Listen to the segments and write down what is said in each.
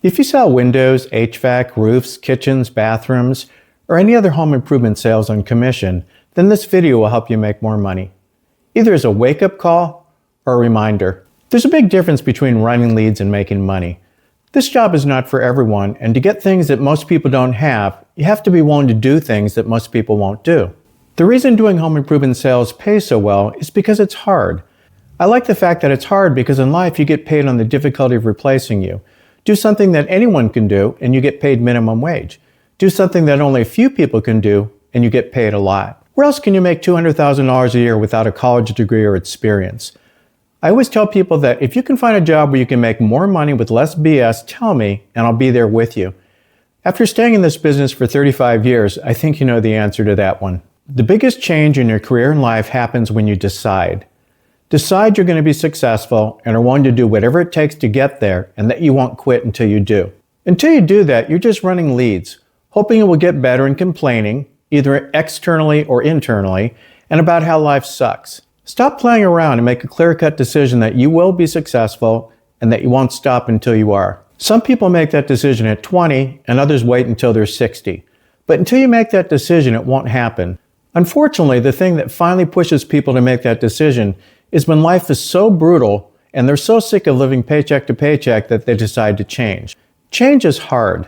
If you sell windows, HVAC, roofs, kitchens, bathrooms, or any other home improvement sales on commission, then this video will help you make more money. Either as a wake-up call or a reminder. There's a big difference between running leads and making money. This job is not for everyone, and to get things that most people don't have, you have to be willing to do things that most people won't do. The reason doing home improvement sales pays so well is because it's hard. I like the fact that it's hard because in life you get paid on the difficulty of replacing you. Do something that anyone can do and you get paid minimum wage. Do something that only a few people can do and you get paid a lot. Where else can you make $200,000 a year without a college degree or experience? I always tell people that if you can find a job where you can make more money with less BS, tell me and I'll be there with you. After staying in this business for 35 years, I think you know the answer to that one. The biggest change in your career and life happens when you decide. Decide you're going to be successful and are willing to do whatever it takes to get there and that you won't quit until you do. Until you do that, you're just running leads, hoping it will get better and complaining, either externally or internally, and about how life sucks. Stop playing around and make a clear-cut decision that you will be successful and that you won't stop until you are. Some people make that decision at 20 and others wait until they're 60. But until you make that decision, it won't happen. Unfortunately, the thing that finally pushes people to make that decision is when life is so brutal and they're so sick of living paycheck to paycheck that they decide to change. Change is hard.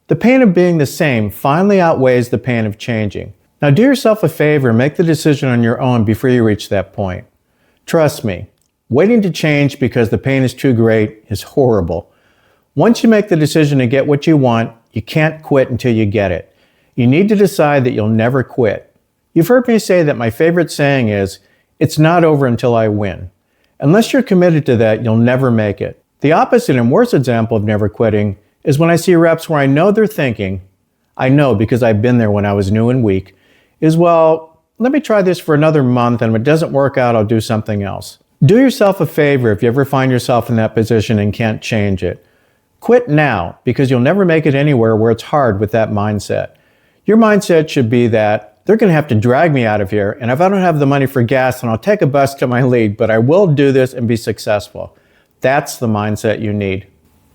The pain of being the same finally outweighs the pain of changing. Now do yourself a favor and make the decision on your own before you reach that point. Trust me, waiting to change because the pain is too great is horrible. Once you make the decision to get what you want, you can't quit until you get it. You need to decide that you'll never quit. You've heard me say that my favorite saying is, "It's not over until I win." Unless you're committed to that, you'll never make it. The opposite and worst example of never quitting is when I see reps where I know they're thinking, I know because I've been there when I was new and weak, is, well, let me try this for another month and if it doesn't work out, I'll do something else. Do yourself a favor if you ever find yourself in that position and can't change it. Quit now because you'll never make it anywhere where it's hard with that mindset. Your mindset should be that they're going to have to drag me out of here, and if I don't have the money for gas, then I'll take a bus to my lead, but I will do this and be successful. That's the mindset you need.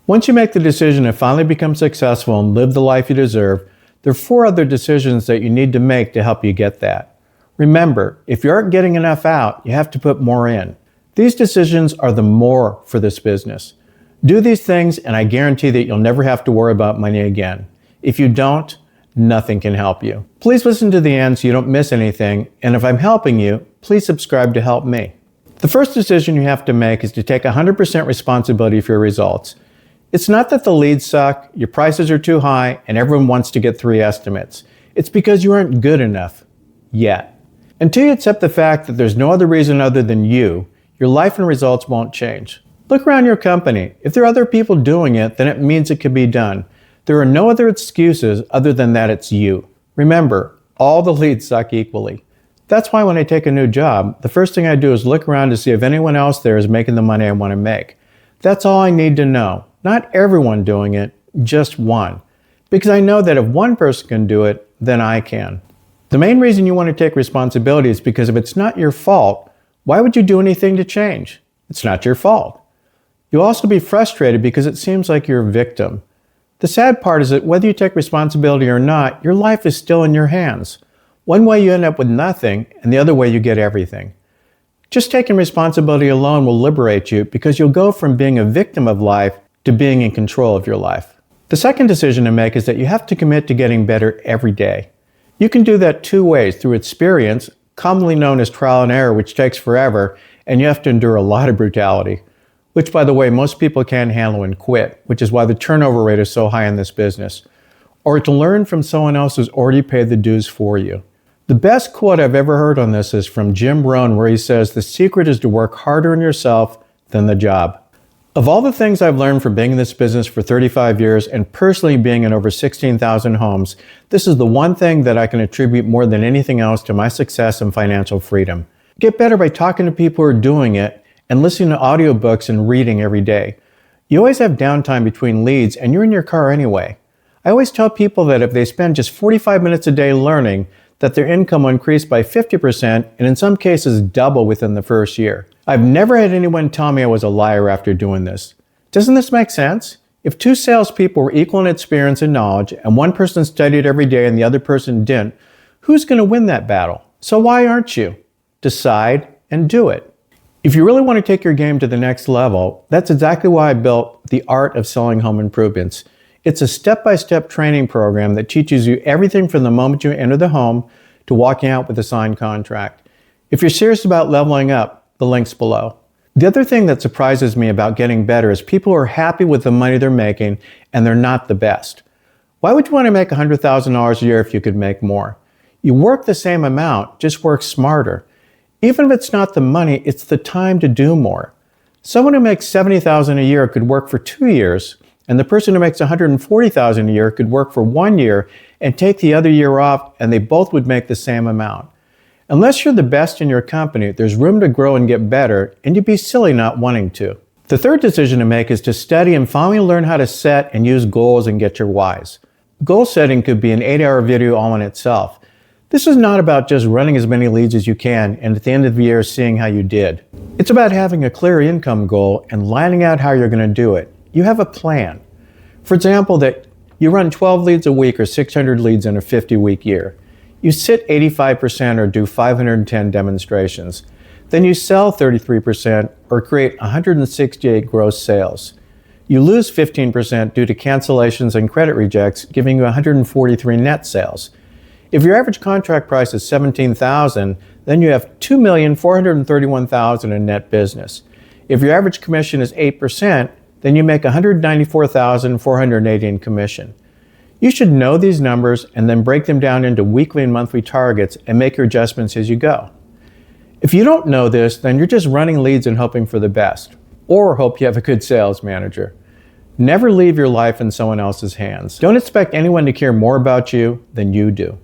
Once you make the decision to finally become successful and live the life you deserve, there are 4 other decisions that you need to make to help you get that. Remember, if you aren't getting enough out, you have to put more in. These decisions are the more for this business. Do these things, and I guarantee that you'll never have to worry about money again. If you don't, nothing can help you. Please listen to the end so you don't miss anything, and if I'm helping you, please subscribe to help me. The first decision you have to make is to take 100% responsibility for your results. It's not that the leads suck, your prices are too high, and everyone wants to get 3 estimates. It's because you aren't good enough. Yet. Until you accept the fact that there's no other reason other than you, your life and results won't change. Look around your company. If there are other people doing it, then it means it can be done. There are no other excuses other than that it's you. Remember, all the leads suck equally. That's why when I take a new job, the first thing I do is look around to see if anyone else there is making the money I want to make. That's all I need to know. Not everyone doing it, just one. Because I know that if one person can do it, then I can. The main reason you want to take responsibility is because if it's not your fault, why would you do anything to change? It's not your fault. You'll also be frustrated because it seems like you're a victim. The sad part is that whether you take responsibility or not, your life is still in your hands. One way you end up with nothing, and the other way you get everything. Just taking responsibility alone will liberate you because you'll go from being a victim of life to being in control of your life. The second decision to make is that you have to commit to getting better every day. You can do that 2 ways, through experience, commonly known as trial and error, which takes forever, and you have to endure a lot of brutality. Which, by the way, most people can't handle and quit, which is why the turnover rate is so high in this business. Or to learn from someone else who's already paid the dues for you. The best quote I've ever heard on this is from Jim Rohn, where he says, "The secret is to work harder on yourself than the job." Of all the things I've learned from being in this business for 35 years and personally being in over 16,000 homes, this is the one thing that I can attribute more than anything else to my success and financial freedom. Get better by talking to people who are doing it and listening to audiobooks and reading every day. You always have downtime between leads and you're in your car anyway. I always tell people that if they spend just 45 minutes a day learning, that their income will increase by 50% and in some cases double within the first year. I've never had anyone tell me I was a liar after doing this. Doesn't this make sense? If two salespeople were equal in experience and knowledge, and one person studied every day and the other person didn't, who's going to win that battle? So why aren't you? Decide and do it. If you really want to take your game to the next level, that's exactly why I built The Art of Selling Home Improvements. It's a step-by-step training program that teaches you everything from the moment you enter the home to walking out with a signed contract. If you're serious about leveling up, the link's below. The other thing that surprises me about getting better is people are happy with the money they're making and they're not the best. Why would you want to make $100,000 a year if you could make more? You work the same amount, just work smarter. Even if it's not the money, it's the time to do more. Someone who makes $70,000 a year could work for 2 years, and the person who makes $140,000 a year could work for 1 year and take the other year off, and they both would make the same amount. Unless you're the best in your company, there's room to grow and get better, and you'd be silly not wanting to. The third decision to make is to study and finally learn how to set and use goals and get your whys. Goal setting could be an 8-hour video all in itself. This is not about just running as many leads as you can and at the end of the year seeing how you did. It's about having a clear income goal and lining out how you're going to do it. You have a plan. For example, that you run 12 leads a week or 600 leads in a 50-week year. You sit 85% or do 510 demonstrations. Then you sell 33% or create 168 gross sales. You lose 15% due to cancellations and credit rejects, giving you 143 net sales. If your average contract price is $17,000, then you have $2,431,000 in net business. If your average commission is 8%, then you make $194,480 in commission. You should know these numbers and then break them down into weekly and monthly targets and make your adjustments as you go. If you don't know this, then you're just running leads and hoping for the best, or hope you have a good sales manager. Never leave your life in someone else's hands. Don't expect anyone to care more about you than you do.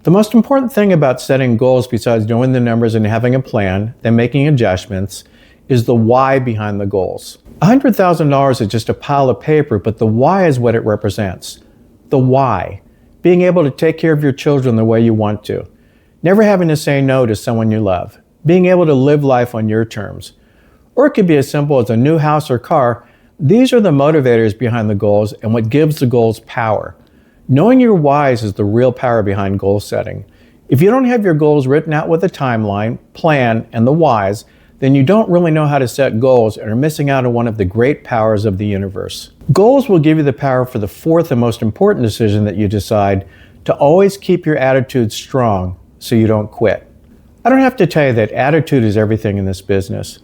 The most important thing about setting goals, besides knowing the numbers and having a plan, then making adjustments, is the why behind the goals. $100,000 is just a pile of paper, but the why is what it represents. The why. Being able to take care of your children the way you want to. Never having to say no to someone you love. Being able to live life on your terms. Or it could be as simple as a new house or car. These are the motivators behind the goals and what gives the goals power. Knowing your whys is the real power behind goal setting. If you don't have your goals written out with a timeline, plan, and the whys, then you don't really know how to set goals and are missing out on one of the great powers of the universe. Goals will give you the power for the fourth and most important decision that you decide, to always keep your attitude strong so you don't quit. I don't have to tell you that attitude is everything in this business.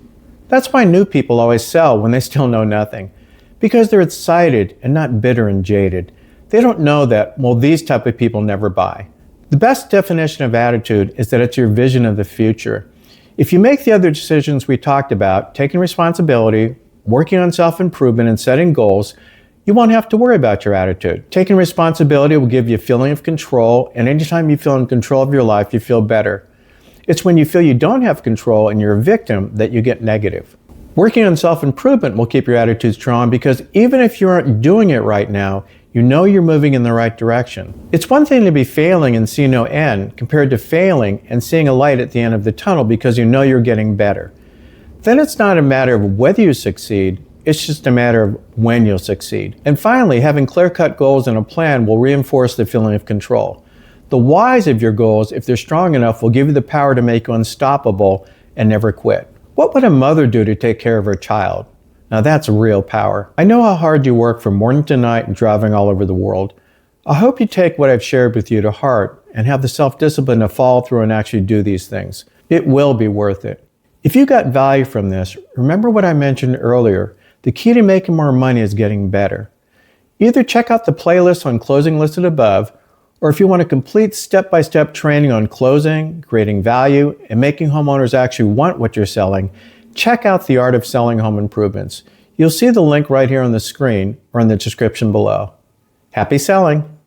That's why new people always sell when they still know nothing, because they're excited and not bitter and jaded. They don't know that, well, these type of people never buy. The best definition of attitude is that it's your vision of the future. If you make the other decisions we talked about, taking responsibility, working on self-improvement, and setting goals, you won't have to worry about your attitude. Taking responsibility will give you a feeling of control, and anytime you feel in control of your life, you feel better. It's when you feel you don't have control and you're a victim that you get negative. Working on self-improvement will keep your attitude strong because even if you aren't doing it right now, you know you're moving in the right direction. It's one thing to be failing and see no end compared to failing and seeing a light at the end of the tunnel because you know you're getting better. Then it's not a matter of whether you succeed, it's just a matter of when you'll succeed. And finally, having clear-cut goals and a plan will reinforce the feeling of control. The whys of your goals, if they're strong enough, will give you the power to make you unstoppable and never quit. What would a mother do to take care of her child? Now that's real power. I know how hard you work from morning to night and driving all over the world. I hope you take what I've shared with you to heart and have the self-discipline to follow through and actually do these things. It will be worth it. If you got value from this, remember what I mentioned earlier. The key to making more money is getting better. Either check out the playlist on closing listed above, or if you want a complete step-by-step training on closing, creating value, and making homeowners actually want what you're selling, check out The Art of Selling Home Improvements. You'll see the link right here on the screen or in the description below. Happy selling!